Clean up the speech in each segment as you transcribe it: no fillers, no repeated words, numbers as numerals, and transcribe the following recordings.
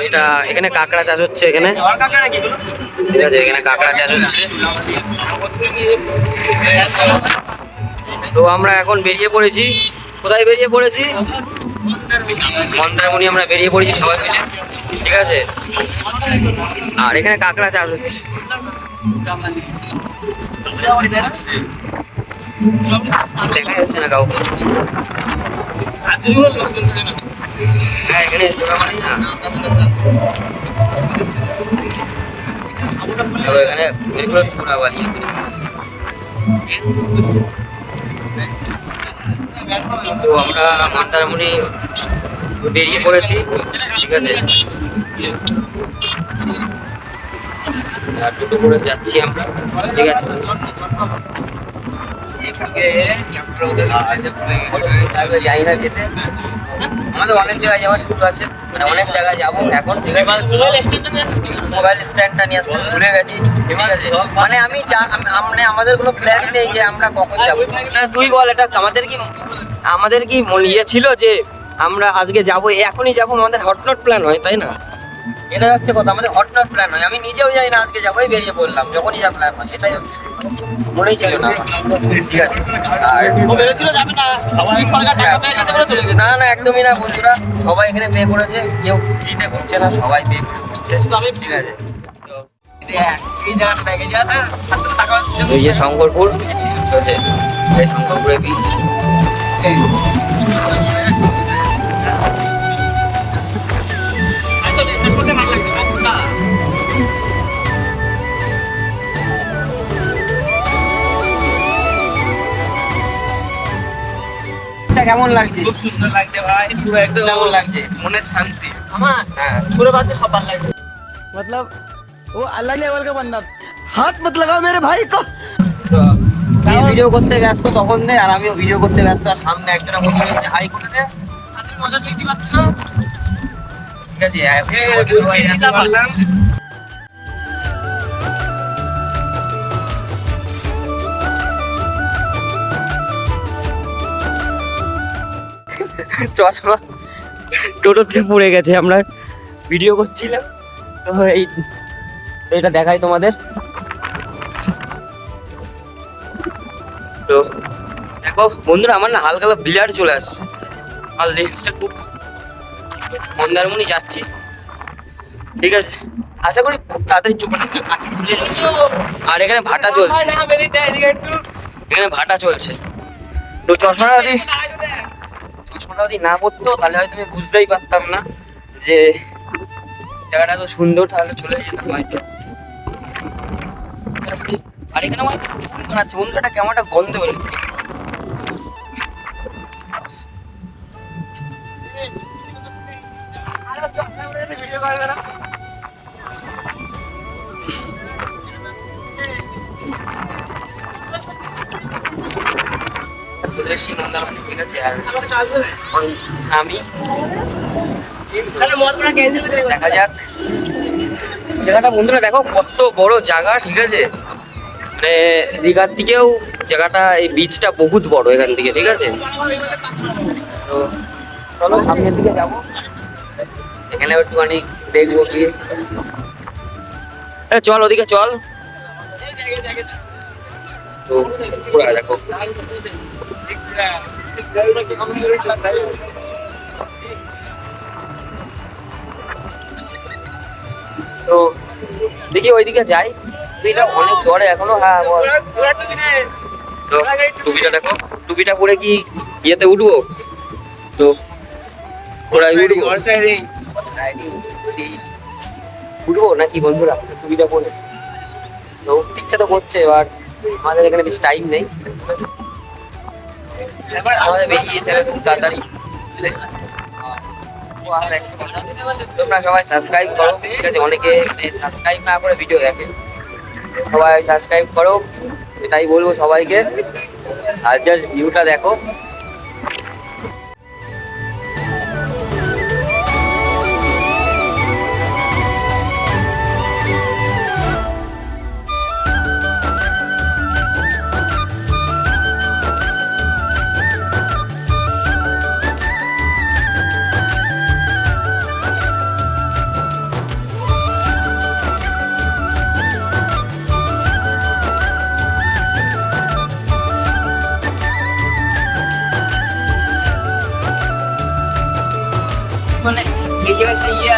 এটা এখানে কাঁকড়া চাষ হচ্ছে, এখানে ঠিক আছে, এখানে কাঁকড়া চাষ হচ্ছে। তো আমরা এখন বেরিয়ে পড়েছি। কোথায় বেরিয়ে পড়েছি? মন্দারমণি আমরা বেরিয়ে পড়েছি সবাই মিলে, ঠিক আছে। আর এখানে কাঁকড়া চাষ হচ্ছে। দেখা যাচ্ছে না কাউকে। হ্যাঁ, এখানে এখানে এগুলো চোরাবালি। তো আমরা মন্দারমণি বেরিয়ে পড়েছি, ঠিক আছে। আর টোটো করে যাচ্ছি আমরা, ঠিক আছে। যাই না যেতে, আমাদের অনেক জায়গায় যাওয়ার ট্যুর আছে, মানে অনেক জায়গায় যাবো এখন। মোবাইল স্ট্যান্ডটা নিয়ে আসতে ভুলে গেছি, ঠিক আছে। মানে মানে আমাদের কোনো প্ল্যান নেই যে আমরা কখন যাবো। না তুই বল, এটা আমাদের কি ইয়ে ছিল যে আমরা আজকে যাবো, এখনই যাবো? আমাদের হটনট প্ল্যান হয়, তাই না? এটা হচ্ছে কথা, আমাদের হটনট প্ল্যান হয়। আমি নিজেও যাই না আজকে যাবোই, বেরিয়ে পড়লাম যখনই যা প্ল্যান হয়, এটাই হচ্ছে। মনেই ছিল না, ঠিক আছে। আর না না, একদমই না বন্ধুরা, সবাই এখানে পে করেছে, কেউ ফ্রিতে করছে না, সবাই পে করছে, ঠিক আছে। এই যে শঙ্করপুর, ঠিক আছে, এই শঙ্করপুরে বিচ। কেমন লাগছে? খুব সুন্দর লাগছে ভাই, পুরো একদম কেমন লাগছে? মনে শান্তি। আমার হ্যাঁ, পুরো বাদে সব ভালো লাগছে। मतलब वो अलग लेवल का बंदा। हाथ मत लगाओ मेरे भाई को। ভিডিও করতে ব্যস্ত তখন দে, আর আমিও ভিডিও করতে ব্যস্ত। আর সামনে একজনা বসে রয়েছে, হাই করে দে। মজা নিতে পারছি না, ঠিক আছে। চশমা টোটোতে পড়ে গেছে, আমরা ভিডিও করছিলাম তো এটা দেখাই তোমাদের। তো দেখো বন্ধুরা, আমার না হালকা ব্লার চলে আসছে, আর লেন্সটা খুব। মন্দারমণি যাচ্ছি, ঠিক আছে, আশা করি খুব তাড়াতাড়ি কাছে চলে এসেছি। আর এখানে ভাটা চলছে, এখানে ভাটা চলছে। তো চশমাটা যদি না পড়তো তাহলে হয়তো আমি বুঝতেই পারতাম না যে জায়গাটা এত সুন্দর, তাহলে চলে যেতাম হয়তো। আর এখানে আমার চুল বানাচ্ছে বন্ধুটা, কেমন একটা গন্ধ বেরোচ্ছে। ঠিক আছে, আর আমি দেখা যাক জায়গাটা। বন্ধুরা দেখো কত বড় জায়গা, ঠিক আছে। মানে দীঘার দিকেও জায়গাটা, এই বিচটা বহুত বড় এখান থেকে, ঠিক আছে। তো চলো সামনের দিকে যাবো, এখানে একটুখানি দেখবো গিয়ে। চল ওদিকে চল। তো পুরা দেখো, তো দেখি ওইদিকে যাই। এটা অনেক দূরে এখনো। হ্যাঁ তো টুপিটা দেখো, টুপিটা পরে কি ইয়েতে উঠবো? তো ঘোড়ায় উঠবো নাকি বন্ধুরা টুপিটা পরে? তো ইচ্ছা তো করছে, এবার আমাদের এখানে বেশি টাইম নেই, আমাদের বেরিয়ে যেতে হবে খুব তাড়াতাড়ি। তোমরা সবাই সাবস্ক্রাইব করো, ঠিক আছে। অনেকে সাবস্ক্রাইব না করে ভিডিও দেখে, সবাই সাবস্ক্রাইব করো, এটাই বলবো সবাইকে। আর জাস্ট ভিউটা দেখো।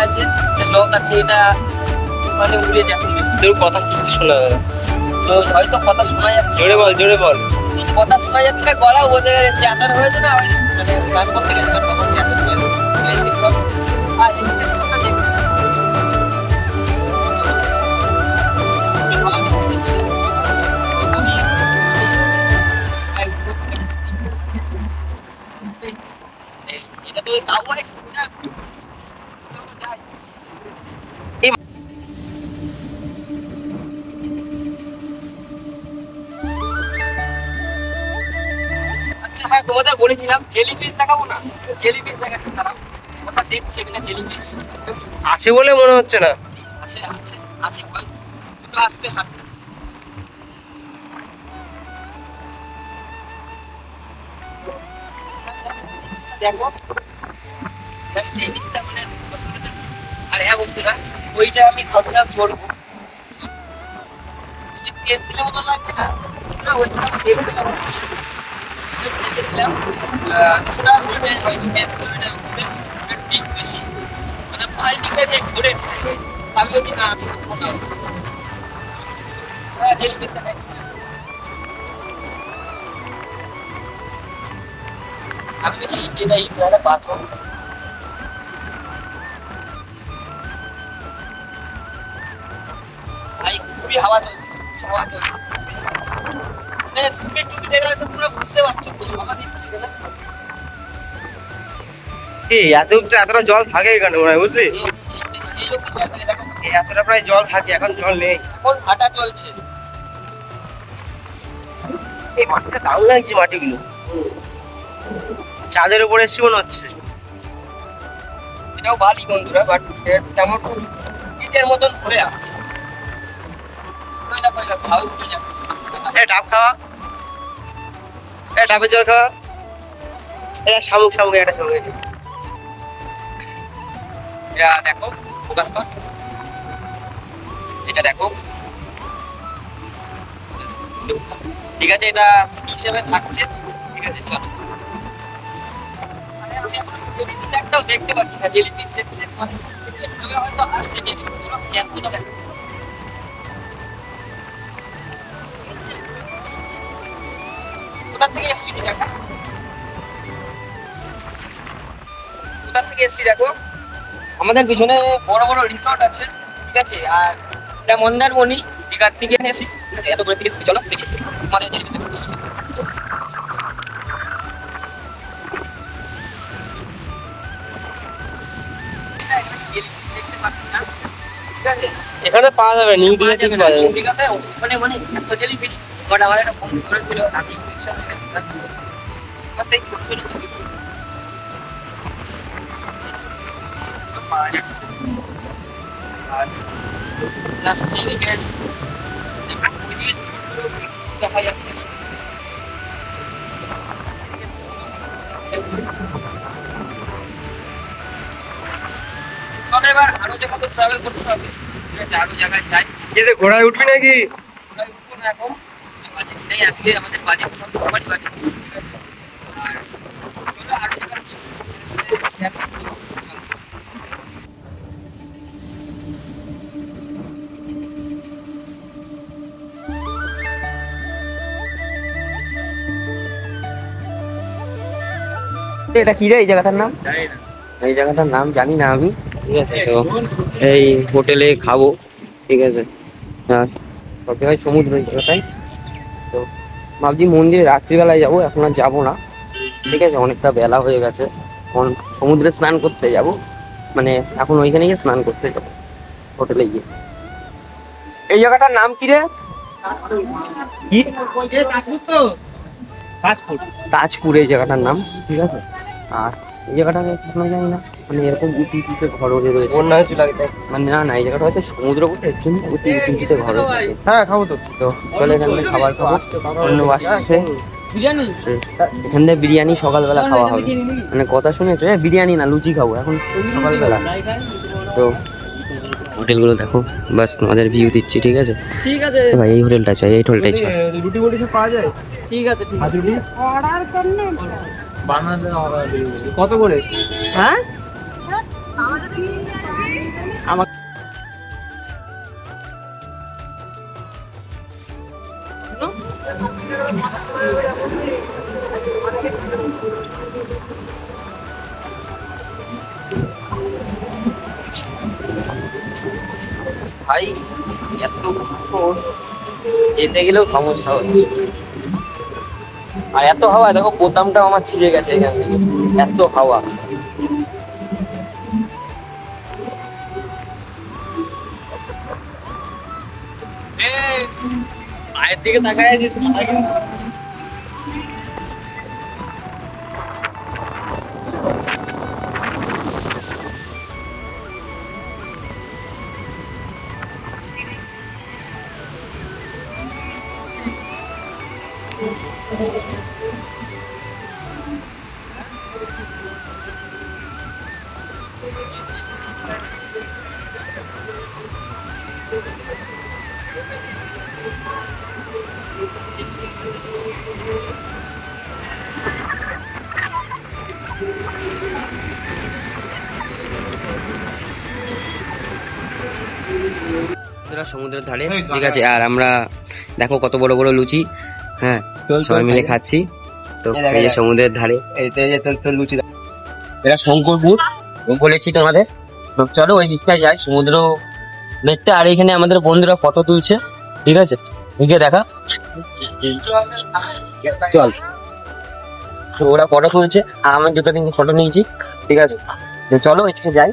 আছে, যে লক আছে, এটা মানে উড়ে যাচ্ছে। তোর কথা কিচ্ছু শোনা যায় না। তো হয়তো কথা শোনা যাচ্ছে, জোরে বল, জোরে বল। কথা শোনা যাচ্ছে না, গলাও বোঝা যাচ্ছে। চেঁচার হয়েছে না, ওই মানে স্নান করতে গেছিলাম তখন চেঁচার হয়েছে। আর এদিকে তোমরা দেখবে। এটা তো কাউবয় না। চলো যাই। আচ্ছা হ্যাঁ, তোমাদের বলেছিলাম জেলিফিশ দেখাবো না, জেলিফিশ দেখাচ্ছে তারা। ওটা দেখছি এখানে জেলিফিশ আছে বলে মনে হচ্ছে না। আছে, আছে, আছে, হয়তো দুটো আসতে হাঁটতে। দেখো জাস্ট এই দিকটা মানে বসতে। আর হ্যাঁ বন্ধুরা, ওইটা আমি ভাবছিলাম চড়বো, পেন্সিলের মতো লাগছে না বন্ধুরা, ওইটা আমি দেখছিলাম, দেখেছিলাম কিছুটা মানে হয়তো পেন্সিল এটা পিক্স বেশি, মানে পাল্টিকে যে ঘুরে নিচ্ছে। আমি বলছি না, আমি ওটা জেলিফিশ আমি বলছি যেটা এই একটা পাথর। ভাই খুবই হাওয়া চলছে, হাওয়া চলছে। মানে তুমি টুপি দেখলে তো পুরো বুঝতে পারছো হাওয়া দিচ্ছে এখানে। এই এতটা জল থাকে এখানে মনে হয়, বুঝলি? এই লোক দেখো, এই এতটা প্রায় জল থাকে, এখন জল নেই। এখন হাঁটা চলছে। এই মাটিটা দারুণ লাগছে, মাটিগুলো চাঁদের উপরে এসছি মনে হচ্ছে। এটাও বালি বন্ধুরা, বাট কেমন ইটের মতন ঘুরে আসছে। পয়লা পয়লা ভাও ঘুরে যাচ্ছে। ডাব খাওয়া, ডাবের জল খাওয়া। এটা শামুক, শামুক, একটা শামুক আছে। এটা দেখো, ফোকাস কর, এটা দেখো। ঠিক আছে, এটা স্মৃতি হিসেবে থাকছে। ঠিক আছে, চলো। আমি এখন জেলিফিশ একটাও দেখতে পাচ্ছি না, জেলিফিশ দেখতে তবে হয়তো আসছে জেলিফিশ। চলো ক্যাপগুলো দেখো। কোথা থেকে এসছি দেখো, কোথা থেকে এসছি দেখো। আমাদের পিছনে বড় বড় রিসর্ট আছে, ঠিক আছে। আর এটা মন্দারমণি, দীঘার থেকে এসেছি, ঠিক আছে। এত করে থেকে চলো দেখি আমাদের জেলিফিশ দেখতে পাচ্ছি না, ঠিক আছে। এখানে পাওয়া যাবে, নিউ দিঘা থেকে পাওয়া যাবে। দীঘাতে ওখানে মানে এত জেলিফিশ, বাট আমাদের একটা বন্ধু করেছিল, তাকে ইনফেকশন হয়ে গেছে। সেই ছোট ছোট ছবি পাওয়া যাচ্ছে। আর লাস্ট দিকে দেখা যাচ্ছে না। চলো এবার আরো জায়গা তো ট্রাভেল করতে হবে, ঠিক আছে। আরো জায়গায় যাই। এতে ঘোড়ায় উঠবি নাকি? ওরাই উঠবো না এখন, বাজেট নেই আজকে, আমাদের বাজেট সব সবারই বাজেট, ঠিক আছে। আর চলো আরো জায়গায় শেয়ার করছি। চলো। এটা কি রে, এই জায়গাটার নাম? এই জায়গাটার নাম জানি না আমি, ঠিক আছে। তো এই হোটেলে খাবো, ঠিক আছে। আর সব জায়গায় সমুদ্র এই জায়গাটায়। তো ভাবছি মন্দিরে রাত্রিবেলায় যাবো, এখন আর যাবো না, ঠিক আছে। অনেকটা বেলা হয়ে গেছে, এখন সমুদ্রে স্নান করতে যাব, মানে এখন ওইখানে গিয়ে স্নান করতে যাবো, হোটেলে গিয়ে। এই জায়গাটার নাম কি রে? কি? তাজপুর এই জায়গাটার নাম, ঠিক আছে। আর এই জায়গাটা আমি কখনো জানি না, মানে এরকম উঁচু উঁচুতে ঘর রয়েছে। বন্যা হয়েছিল আগে। মানে না, এই জায়গাটা হয়তো সমুদ্র বলতে এর জন্য উঁচু উঁচুতে ঘর থাকে। হ্যাঁ, খাবো তো। তো চলে এখান থেকে খাবার খাবো, অন্য আসছে এখান থেকে বিরিয়ানি সকালবেলা খাওয়া হবে, মানে কথা শুনেছো, বিরিয়ানি না লুচি খাবো এখন সকালবেলা। তো হোটেলগুলো দেখো, বাস তোমাদের ভিউ দিচ্ছি, ঠিক আছে। ঠিক আছে ভাই এই হোটেলটা চাই, এই হোটেলটাই চাই। রুটি বটি সব পাওয়া যায়? ঠিক আছে ঠিক আছে রুটি অর্ডার করলে কত করে? হ্যাঁ ভাই এত যেতে গেলেও সমস্যা হচ্ছে, আর এত হাওয়া দেখো বোতামটা আমার ছিঁড়ে গেছে এখান থেকে, এত হাওয়া। পায়ের দিকে তাকায় আছিস সমুদ্রের ধারে, ঠিক আছে। আর আমরা দেখো কত বড় বড় লুচি, হ্যাঁ সবাই মিলে খাচ্ছি। তো এই যে সমুদ্রের ধারে লুচি এটা শঙ্করপুর বলেছি তোমাদের। তো চলো ওই দিকটায় যাই সমুদ্র দেখতে। আর এখানে আমাদের বন্ধুরা ফটো তুলছে, ঠিক আছে, এদিকে দেখা চল। তো ওরা ফটো তুলছে আর আমি দুটো দিন ফটো নিয়েছি, ঠিক আছে। তো চলো এদিকে যাই।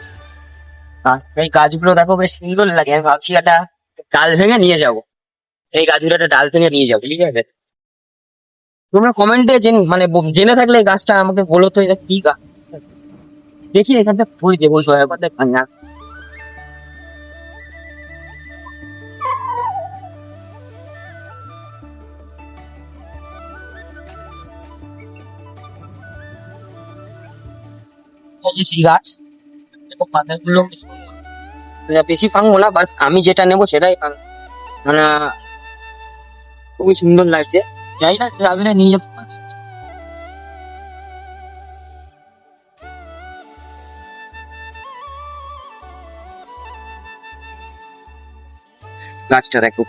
আর এই গাছগুলো দেখো বেশ সুন্দর লাগে, আমি ভাবছি একটা ডাল ভেঙে নিয়ে যাবো, এই গাছগুলো একটা ডাল ভেঙে নিয়ে যাবো, ঠিক আছে। তোমরা কমেন্টে জেনে থাকলে এই গাছটা আমাকে বলো তো এটা কি গাছ। দেখি এখানটা ফুল দেবো না। গাছ পাতাগুলো বেশি ভাঙবো না, বাস আমি যেটা নেবো সেটাই মানে খুবই সুন্দর লাগছে। যাই না ট্রাভেলে নিয়ে যাবো। গাছটা দেখো,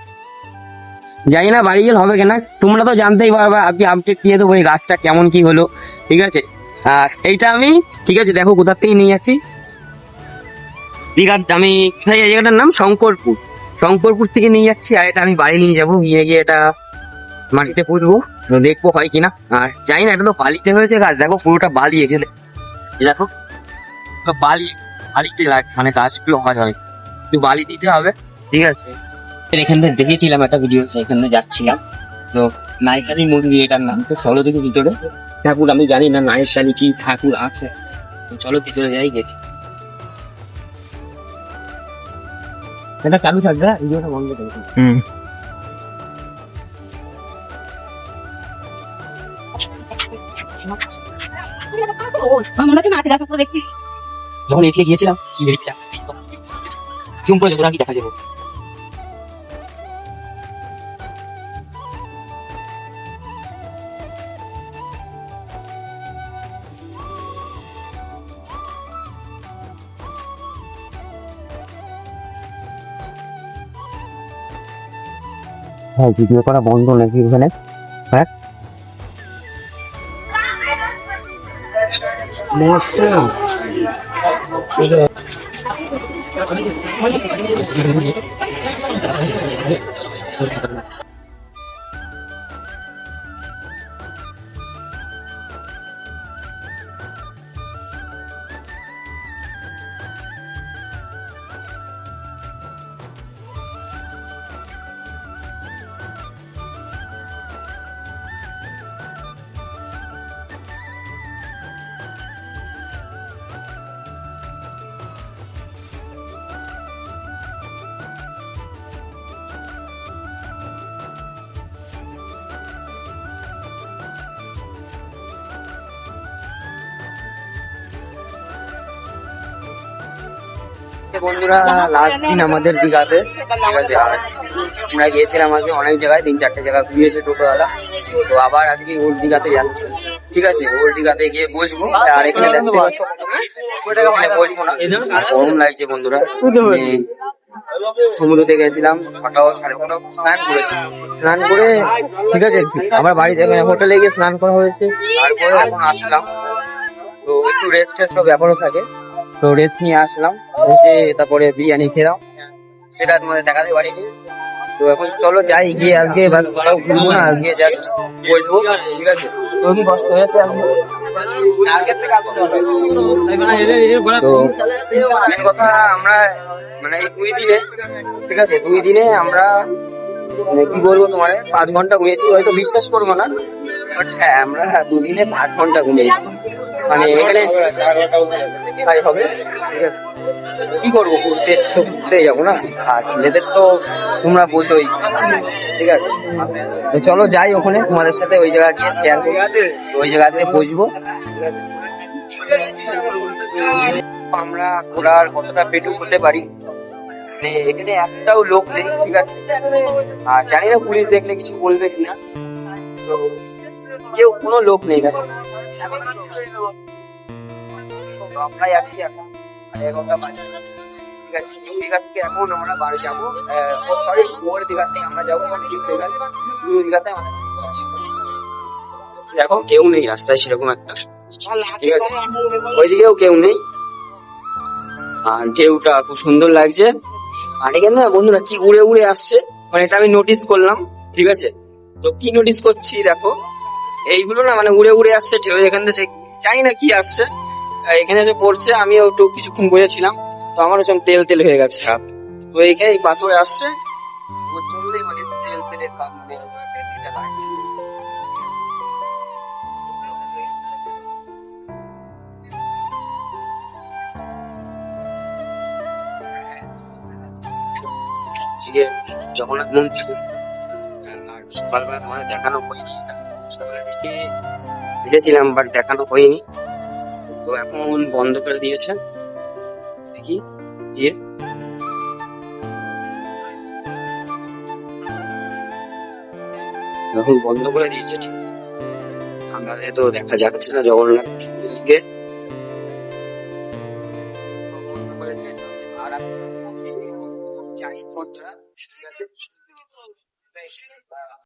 জানি না বাড়ি গেলে হবে কিনা, তোমরা তো জানতেই পারবা, আপনি আপডেট দিয়ে দেবো এই গাছটা কেমন কি হলো, ঠিক আছে। আর এইটা আমি, ঠিক আছে, দেখো কোথার থেকে নিয়ে যাচ্ছি। দীঘার আমি কোথায়, এই জায়গাটার নাম শঙ্করপুর, শঙ্করপুর থেকে নিয়ে যাচ্ছি। আর এটা আমি বাড়ি নিয়ে যাবো, নিয়ে গিয়ে এটা মাটিতে পুঁতবো, দেখবো হয় কিনা। আর জানি না, এটা তো বালিতে হয়েছে গাছ, দেখো পুরোটা বালি এখানে, দেখো বালি, বালিতে মানে গাছগুলো হয় একটু বালি দিতে হবে, ঠিক আছে। এখানে দেখেছিলাম একটা ভিডিও, সেখানে যাচ্ছিলাম। তো নাইশালি মন্দির এটার নাম। তো চলো দেখি ভিতরে, ঠাকুর আমি জানি না নাইশালি কি ঠাকুর আছে, চলো ভিতরে যাই দেখি। এটা চালু থাকবে, ভিডিওটা বন্ধ করে দিই। যখন এদিকে গিয়েছিলাম জুম করে দেখো কি দেখা যাবে। হ্যাঁ ভিডিও করা বন্ধ নাকি ওখানে, হ্যাঁ বন্ধুরা লাস্ট দিন আমাদের দীঘাতে, ঠিক আছে। আর আমরা গিয়েছিলাম আজকে অনেক জায়গায়, 3-4টে জায়গা ঘুরিয়েছে টোটোওয়ালা। তো আবার আজকে ওল্ড দীঘাতে যাচ্ছে, ঠিক আছে। ওল্ড দীঘাতে গিয়ে বসবো। আর এখানে দেখতে পাচ্ছ এখানে বসবো না, আর গরম লাগছে বন্ধুরা। সমুদ্রতে গেছিলাম 6টা 6:30 স্নান করেছি, স্নান করে ঠিক আছে আমার বাড়িতে হোটেলে গিয়ে স্নান করা হয়েছে, তারপরে এখন আসলাম। তো একটু রেস্ট টেস্ট ব্যাপারও থাকে, তো রেস্ট নিয়ে আসলাম, এসে তারপরে বিরিয়ানি খেলাম, সেটা তোমাদের দেখাতে পারিনি। তো এখন চলো যাই, গিয়ে আজকে বাস কোথাও ঘুরবো না, আজকে জাস্ট বসবো, ঠিক আছে। তো কি কষ্ট হয়েছে তো মেন কথা আমরা মানে এই 2 দিনে, ঠিক আছে 2 দিনে আমরা মানে কি বলবো তোমার 5 ঘন্টা ঘুমিয়েছি, হয়তো বিশ্বাস করবো না, বাট হ্যাঁ আমরা 2 দিনে 8 ঘন্টা ঘুমিয়েছি। মানে এখানে তাই হবে, ঠিক আছে। কি করবো, ঘুরতে তো ঘুরতে যাবো না, আর ছেলেদের তো তোমরা বোঝোই, ঠিক আছে। তো চলো যাই ওখানে, তোমাদের সাথে ওই জায়গা গিয়ে শেয়ার করবো, ওই জায়গাতে বসবো, ঠিক আছে। আমরা ঘোরার কতটা পেটুক হতে পারি, মানে এখানে একটাও লোক নেই, ঠিক আছে। আর জানি না পুলিশ দেখলে কিছু বলবে কিনা, তো কেউ কোনো লোক নেই না, তো আমরাই আছি এখন 11টা বাজে, ঠিক আছে। নিউ দীঘা থেকে এখন আমরা বাড়ি যাবো, সরি ওর দীঘা থেকে আমরা যাবো নিউ দীঘাতে আমাদের আছে। দেখো কেউ নেই রাস্তায় সেরকম একটা, ঠিক আছে, ওইদিকেও কেউ নেই, আর ঢেউটা খুব সুন্দর লাগছে। আর এখানে না বন্ধুরা কি উড়ে উড়ে আসছে, মানে এটা আমি নোটিস করলাম, ঠিক আছে। তো কি নোটিস করছি দেখো, এইগুলো না মানে উড়ে উড়ে আসছে ঢেউ, এখান থেকে জানি না কি আসছে, এখানে এসে পড়ছে। আমিও একটু কিছুক্ষণ বসেছিলাম, তো আমার হচ্ছে তেল তেল হয়ে গেছে হাত, তো এইখানে এই পাথরে আসছে, ওর জন্যই মানে তেল তেলের কাম মানে নেশা লাগছে। আজকে জগন্নাথ মন্দির, আর সকালবেলা তোমাদের দেখানো হয়নি, সকালের দিকে এসেছিলাম বাট দেখানো হয়নি, তো এখন বন্ধ করে দিয়েছে, দেখি গিয়ে। এখন বন্ধ করে দিয়েছে, ঠিক আছে। আমাদের তো দেখা যাচ্ছে না জগন্নাথ মন্দিরকে, বন্ধ করে দিয়েছে। আর আমি যাই বন্ধুরা, ঠিক আছে।